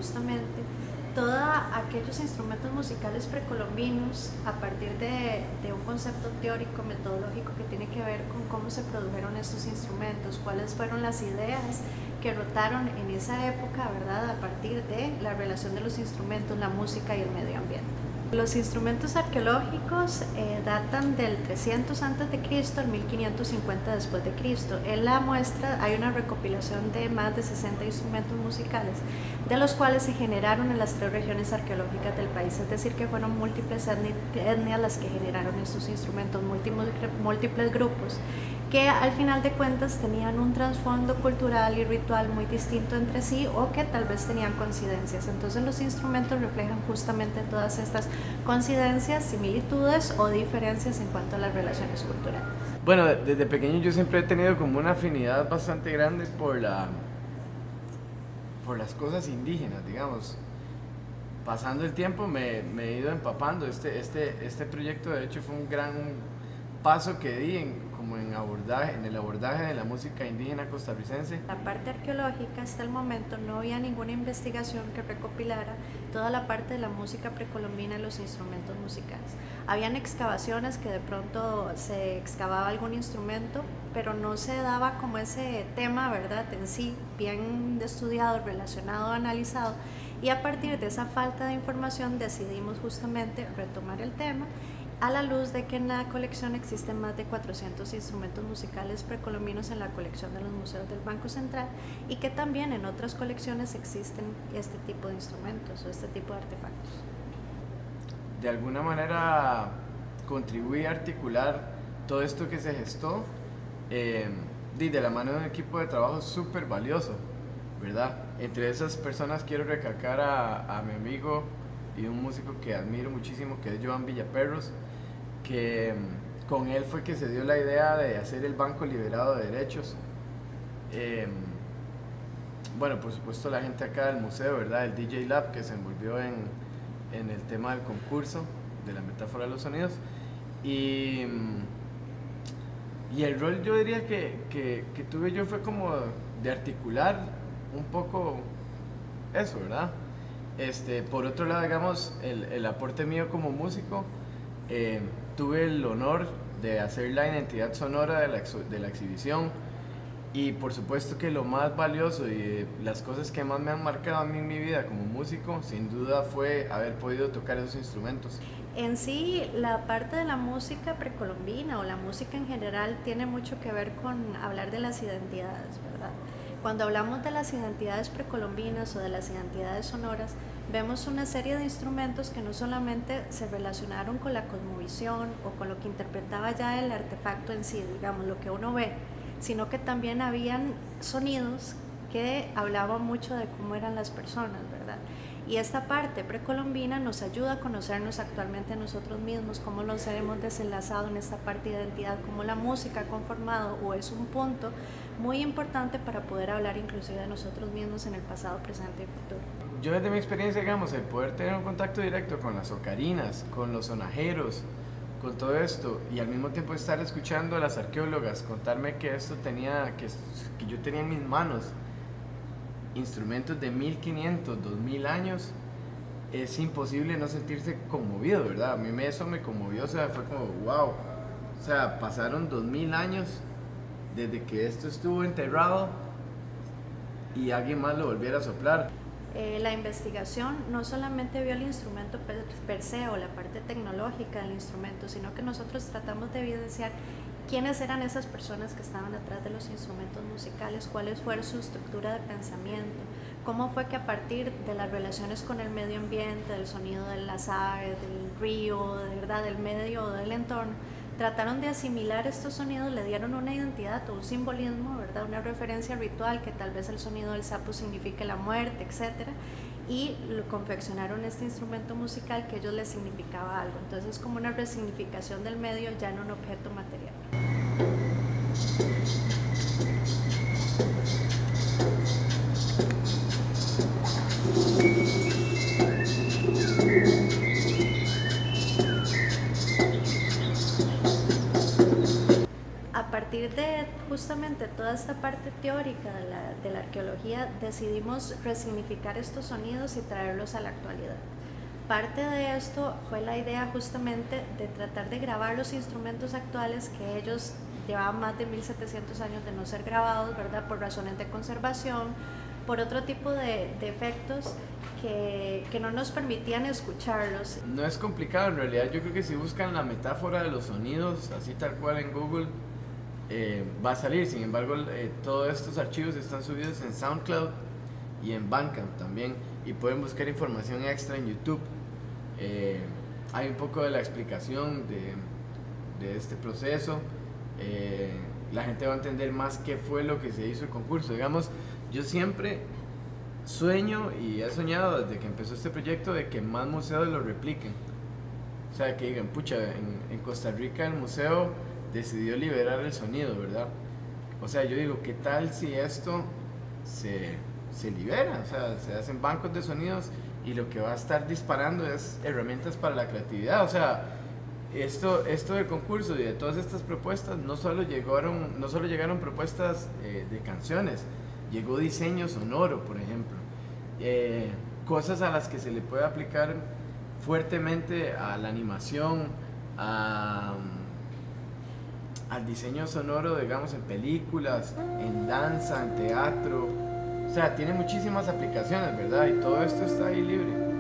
justamente todos aquellos instrumentos musicales precolombinos a partir de un concepto teórico, metodológico que tiene que ver con cómo se produjeron estos instrumentos, cuáles fueron las ideas que rotaron en esa época, ¿verdad? A partir de la relación de los instrumentos, la música y el medio ambiente. Los instrumentos arqueológicos datan del 300 a.C. al 1550 después de Cristo. En la muestra hay una recopilación de más de 60 instrumentos musicales, de los cuales se generaron en las 3 regiones arqueológicas del país, es decir, que fueron múltiples etnias las que generaron estos instrumentos, múltiples grupos, que al final de cuentas tenían un trasfondo cultural y ritual muy distinto entre sí o que tal vez tenían coincidencias. Entonces los instrumentos reflejan justamente todas estas coincidencias, similitudes o diferencias en cuanto a las relaciones culturales. Bueno, desde pequeño yo siempre he tenido como una afinidad bastante grande por las cosas indígenas, digamos. Pasando el tiempo me he ido empapando. Este proyecto de hecho fue un gran paso que di en el abordaje de la música indígena costarricense. La parte arqueológica, hasta el momento no había ninguna investigación que recopilara toda la parte de la música precolombina y los instrumentos musicales. Habían excavaciones que de pronto se excavaba algún instrumento, pero no se daba como ese tema, ¿verdad?, en sí, bien estudiado, relacionado, analizado, y a partir de esa falta de información decidimos justamente retomar el tema a la luz de que en la colección existen más de 400 instrumentos musicales precolombinos en la colección de los museos del Banco Central y que también en otras colecciones existen este tipo de instrumentos o este tipo de artefactos. De alguna manera contribuí a articular todo esto que se gestó de la mano de un equipo de trabajo súper valioso, ¿verdad? Entre esas personas quiero recalcar a mi amigo y un músico que admiro muchísimo, que es Joan Villaperros, que con él fue que se dio la idea de hacer el Banco Liberado de Derechos. Bueno, por supuesto la gente acá del museo, ¿verdad? El DJ Lab, que se envolvió en el tema del concurso de la metáfora de los sonidos. Y el rol, yo diría que tuve yo fue como de articular un poco eso, ¿verdad? Por otro lado, digamos, el aporte mío como músico, tuve el honor de hacer la identidad sonora de la exhibición, y por supuesto que lo más valioso y las cosas que más me han marcado a mí en mi vida como músico, sin duda, fue haber podido tocar esos instrumentos. En sí, la parte de la música precolombina o la música en general tiene mucho que ver con hablar de las identidades, ¿verdad? Cuando hablamos de las identidades precolombinas o de las identidades sonoras, vemos una serie de instrumentos que no solamente se relacionaron con la cosmovisión o con lo que interpretaba ya el artefacto en sí, digamos, lo que uno ve, sino que también habían sonidos que hablaban mucho de cómo eran las personas, ¿verdad? Y esta parte precolombina nos ayuda a conocernos actualmente a nosotros mismos, cómo nos hemos desenlazado en esta parte de identidad, cómo la música ha conformado o es un punto muy importante para poder hablar inclusive de nosotros mismos en el pasado, presente y futuro. Yo desde mi experiencia, digamos, el poder tener un contacto directo con las ocarinas, con los sonajeros, con todo esto, y al mismo tiempo estar escuchando a las arqueólogas contarme que esto que yo tenía en mis manos instrumentos de 1500, 2000 años, es imposible no sentirse conmovido, ¿verdad? A mí eso me conmovió, o sea, fue como wow, o sea, pasaron 2000 años desde que esto estuvo enterrado y alguien más lo volviera a soplar. La investigación no solamente vio el instrumento per se o la parte tecnológica del instrumento, sino que nosotros tratamos de evidenciar quiénes eran esas personas que estaban atrás de los instrumentos musicales, cuál fue su estructura de pensamiento, cómo fue que a partir de las relaciones con el medio ambiente, del sonido de las aves, del río, de verdad, del medio o del entorno, trataron de asimilar estos sonidos, le dieron una identidad o un simbolismo, ¿verdad? Una referencia ritual, que tal vez el sonido del sapo signifique la muerte, etc. Y confeccionaron este instrumento musical que a ellos les significaba algo. Entonces es como una resignificación del medio ya en un objeto material. A partir de justamente toda esta parte teórica de la arqueología, decidimos resignificar estos sonidos y traerlos a la actualidad. Parte de esto fue la idea justamente de tratar de grabar los instrumentos actuales que ellos llevaban más de 1700 años de no ser grabados, ¿verdad? Por razones de conservación, por otro tipo de efectos que no nos permitían escucharlos. No es complicado en realidad, yo creo que si buscan la metáfora de los sonidos, así tal cual en Google, va a salir. Sin embargo, todos estos archivos están subidos en SoundCloud y en Bandcamp también, y pueden buscar información extra en YouTube. Hay un poco de la explicación de este proceso. La gente va a entender más qué fue lo que se hizo el concurso. Digamos, yo siempre sueño y he soñado desde que empezó este proyecto de que más museos lo repliquen. O sea, que digan, pucha, en Costa Rica el museo decidió liberar el sonido, ¿verdad? O sea, yo digo, ¿qué tal si esto se libera? O sea, se hacen bancos de sonidos y lo que va a estar disparando es herramientas para la creatividad. O sea, esto del concurso y de todas estas propuestas no solo llegaron propuestas de canciones, llegó diseño sonoro, por ejemplo, cosas a las que se le puede aplicar fuertemente a la animación, al diseño sonoro, digamos, en películas, en danza, en teatro. O sea, tiene muchísimas aplicaciones, ¿verdad? Y todo esto está ahí libre.